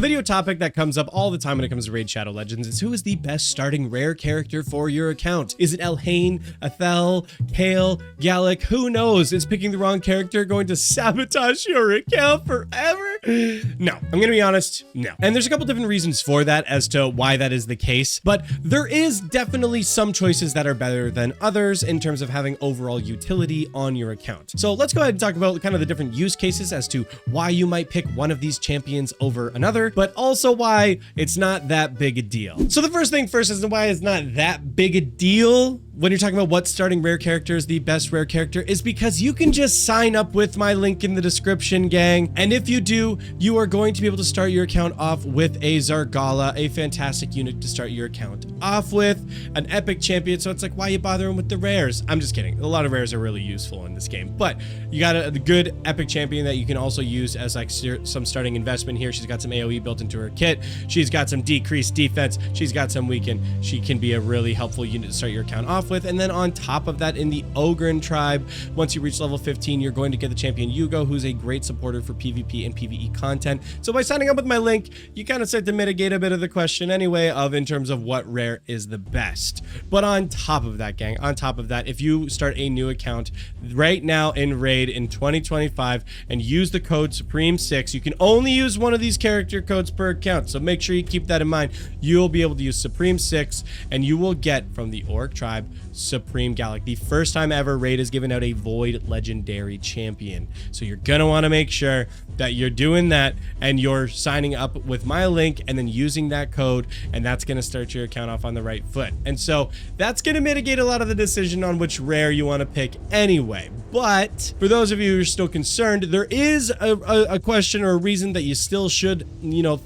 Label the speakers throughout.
Speaker 1: video topic that comes up all the time when it comes to Raid Shadow Legends is who is the best starting rare character for your account? Is it Elhain, Athel, Kayle, Gallic? Who knows? Is picking the wrong character going to sabotage your account forever? No, I'm gonna be honest, no. And there's a couple different reasons for that as to why that is the case, but there is definitely some choices that are better than others in terms of having overall utility on your account. So let's go ahead and talk about kind of the different use cases as to why you might pick one of these champions over another, but also why it's not that big a deal. So the first thing first is why it's not that big a deal when you're talking about what starting rare character is the best rare character is because you can just sign up with my link in the description, gang. And if you do, you are going to be able to start your account off with a Zargala, a fantastic unit to start your account off with, an epic champion. So it's like, why are you bothering with the rares? I'm just kidding. A lot of rares are really useful in this game, but you got a good epic champion that you can also use as like some starting investment here. She's got some AoE built into her kit. She's got some decreased defense. She's got some weaken. She can be a really helpful unit to start your account off with. And then on top of that, in the Ogryn tribe, once you reach level 15, you're going to get the champion Yugo, who's a great supporter for PvP and PvE content. So by signing up with my link, you kind of start to mitigate a bit of the question anyway of in terms of what rare is the best. But on top of that, gang, on top of that, if you start a new account right now in Raid in 2025 and use the code Supreme6, you can only use one of these character codes per account. So make sure you keep that in mind. You'll be able to use Supreme6 and you will get from the Orc tribe Supreme Gallic, the first time ever Raid has given out a Void Legendary champion. So you're gonna want to make sure that you're doing that and you're signing up with my link and then using that code, and that's gonna start your account off on the right foot. And so that's gonna mitigate a lot of the decision on which rare you want to pick anyway. But for those of you who are still concerned, there is a question or a reason that you still should,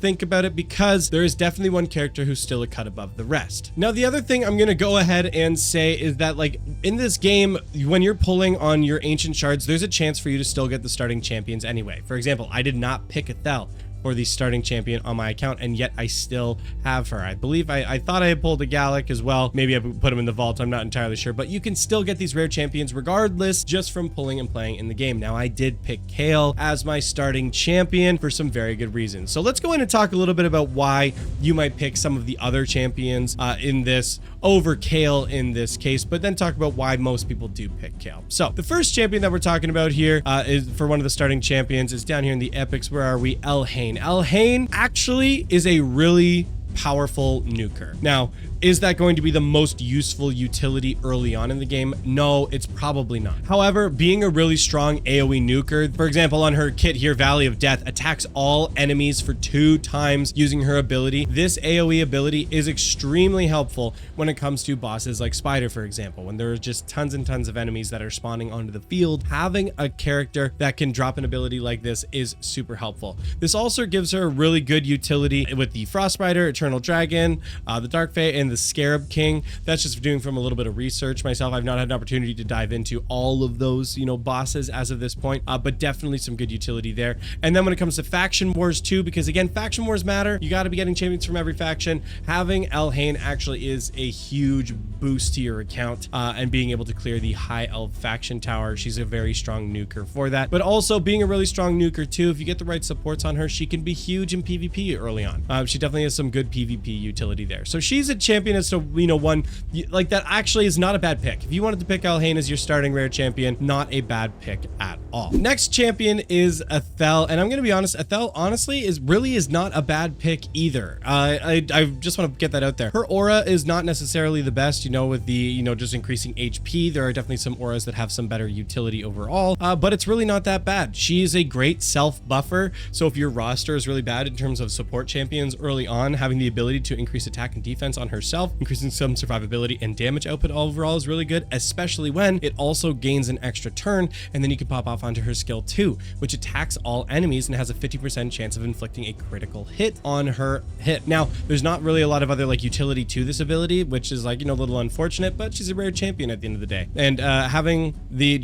Speaker 1: think about it, because there is definitely one character who's still a cut above the rest. Now, the other thing I'm gonna go ahead and say is that, like, in this game, when you're pulling on your ancient shards, there's a chance for you to still get the starting champions anyway. For example, I did not pick Athel for the starting champion on my account, and yet I still have her. I believe I thought I had pulled a Gallic as well. Maybe I put him in the vault, I'm not entirely sure, but you can still get these rare champions regardless just from pulling and playing in the game. Now, I did pick Kayle as my starting champion for some very good reasons. So let's go in and talk a little bit about why you might pick some of the other champions in this over Kayle in this case, but then talk about why most people do pick Kayle. So the first champion that we're talking about here is for one of the starting champions is down here in the epics. Where are we? Elhain. Elhain actually is a really powerful nuker. Now, is that going to be the most useful utility early on in the game? No, it's probably not. However, being a really strong AoE nuker, for example, on her kit here, Valley of Death, attacks all enemies for 2 times using her ability. This AoE ability is extremely helpful when it comes to bosses like Spider, for example, when there are just tons and tons of enemies that are spawning onto the field. Having a character that can drop an ability like this is super helpful. This also gives her a really good utility with the Frost Spider, Eternal Dragon, the Dark Fae, and the Scarab King. That's just doing from a little bit of research myself. I've not had an opportunity to dive into all of those, bosses as of this point, but definitely some good utility there. And then when it comes to faction wars too, because again, faction wars matter. You got to be getting champions from every faction. Having Elhain actually is a huge boost to your account, and being able to clear the High Elf faction tower. She's a very strong nuker for that, but also being a really strong nuker too. If you get the right supports on her, she can be huge in PvP early on. She definitely has some good PvP utility there. So she's a champion as to, one like that actually is not a bad pick. If you wanted to pick Elhain as your starting rare champion, not a bad pick at all. Next champion is Athel, and I'm gonna be honest, Athel honestly is not a bad pick either. I just want to get that out there. Her aura is not necessarily the best, with the just increasing HP. There are definitely some auras that have some better utility overall, but it's really not that bad. She is a great self buffer, so if your roster is really bad in terms of support champions early on, having the ability to increase attack and defense on herself, increasing some survivability and damage output overall is really good, especially when it also gains an extra turn, and then you can pop off onto her skill 2, which attacks all enemies and has a 50% chance of inflicting a critical hit on her hit. Now, there's not really a lot of other utility to this ability, which is a little unfortunate, but she's a rare champion at the end of the day. And having the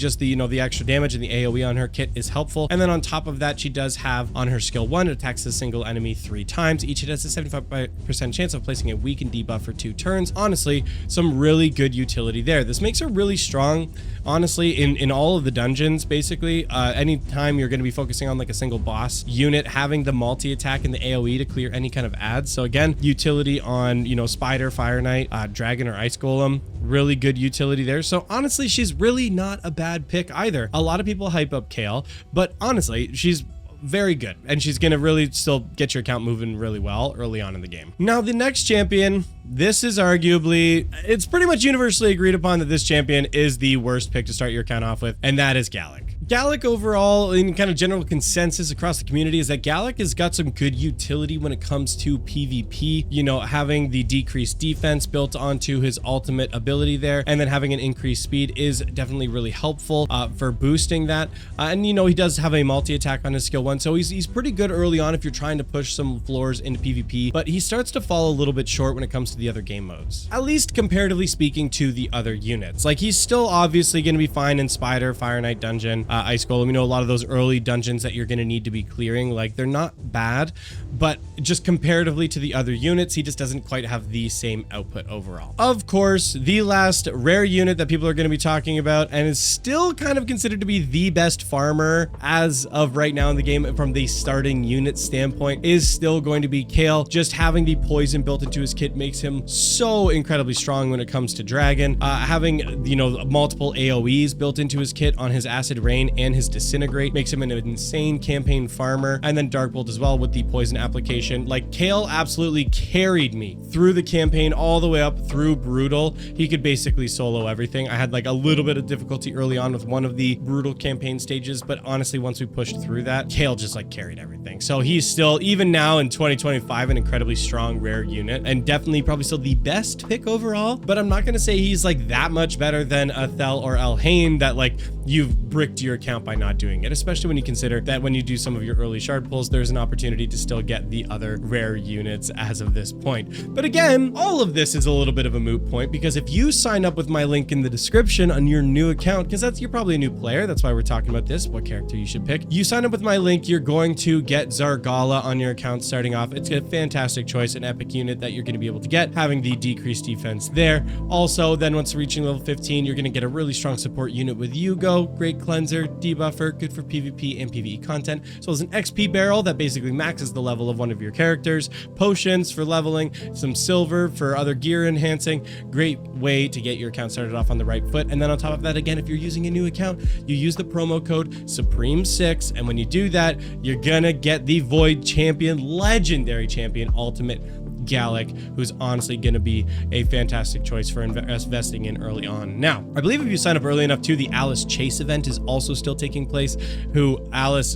Speaker 1: extra damage and the AoE on her kit is helpful. And then on top of that, she does have on her skill 1, it attacks a single enemy 3 times. Each hit has a 75% chance of placing a weakened debuff for for 2 turns. Honestly, some really good utility there. This makes her really strong, honestly, in all of the dungeons, basically. Anytime you're going to be focusing on like a single boss unit, having the multi-attack and the AoE to clear any kind of ads. So again, utility on, you know, Spider, Fire Knight, Dragon, or Ice Golem. Really good utility there. So honestly, she's really not a bad pick either. A lot of people hype up Kayle, but honestly, she's very good, and she's gonna really still get your account moving really well early on in the game. Now, the next champion, this is arguably, it's pretty much universally agreed upon that this champion is the worst pick to start your account off with, and that is Galek. Galek overall, in kind of general consensus across the community, is that Galek has got some good utility when it comes to PvP. You know, having the decreased defense built onto his ultimate ability there, and then having an increased speed is definitely really helpful for boosting that. And you know, he does have a multi-attack on his skill 1, so he's pretty good early on if you're trying to push some floors into PvP, but he starts to fall a little bit short when it comes to the other game modes, at least comparatively speaking to the other units. Like, he's still obviously going to be fine in Spider, Fire Knight Dungeon, Ice Golem. You know, a lot of those early dungeons that you're going to need to be clearing, like, they're not bad, but just comparatively to the other units, he just doesn't quite have the same output overall. Of course, the last rare unit that people are going to be talking about, and is still kind of considered to be the best farmer as of right now in the game from the starting unit standpoint, is still going to be Kayle. Just having the poison built into his kit makes him so incredibly strong when it comes to Dragon. Having, you know, multiple AoEs built into his kit on his Acid Rain and his Disintegrate makes him an insane campaign farmer. And then Darkbolt as well with the poison application. Like, Kayle absolutely carried me through the campaign all the way up through Brutal. He could basically solo everything. I had like a little bit of difficulty early on with one of the Brutal campaign stages, but honestly, once we pushed through that, Kayle just like carried everything. So he's still, even now in 2025, an incredibly strong rare unit, and definitely probably still the best pick overall. But I'm not going to say he's like that much better than Athel or Elhain, that like you've bricked your account by not doing it, especially when you consider that when you do some of your early shard pulls, there's an opportunity to still get the other rare units as of this point. But again, all of this is a little bit of a moot point, because if you sign up with my link in the description on your new account, because you're probably a new player, that's why we're talking about this, what character you should pick. You sign up with my link, you're going to get Zargala on your account starting off. It's a fantastic choice, an epic unit that you're going to be able to get, having the decreased defense there. Also, then once reaching level 15, you're going to get a really strong support unit with Yugo, great cleanser, debuffer, good for PvP and PvE content, as well as an XP barrel that basically maxes the level of one of your characters, potions for leveling, some silver for other gear enhancing. Great way to get your account started off on the right foot. And then on top of that, again, if you're using a new account, you use the promo code Supreme6, and when you do that, you're gonna get the Void Champion, Legendary Champion, Ultimate Galek, who's honestly going to be a fantastic choice for investing in early on. Now, I believe if you sign up early enough too, the Alice Chase event is also still taking place, who Alice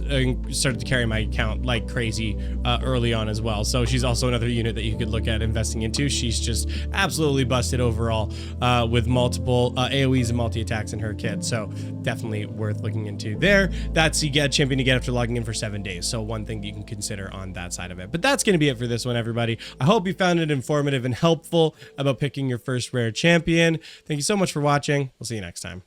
Speaker 1: started to carry my account like crazy early on as well. So she's also another unit that you could look at investing into. She's just absolutely busted overall with multiple AoEs and multi-attacks in her kit. So definitely worth looking into there. That's you get a champion to get after logging in for 7 days. So one thing that you can consider on that side of it. But that's going to be it for this one, everybody. I hope you found it informative and helpful about picking your first rare champion. Thank you so much for watching. We'll see you next time.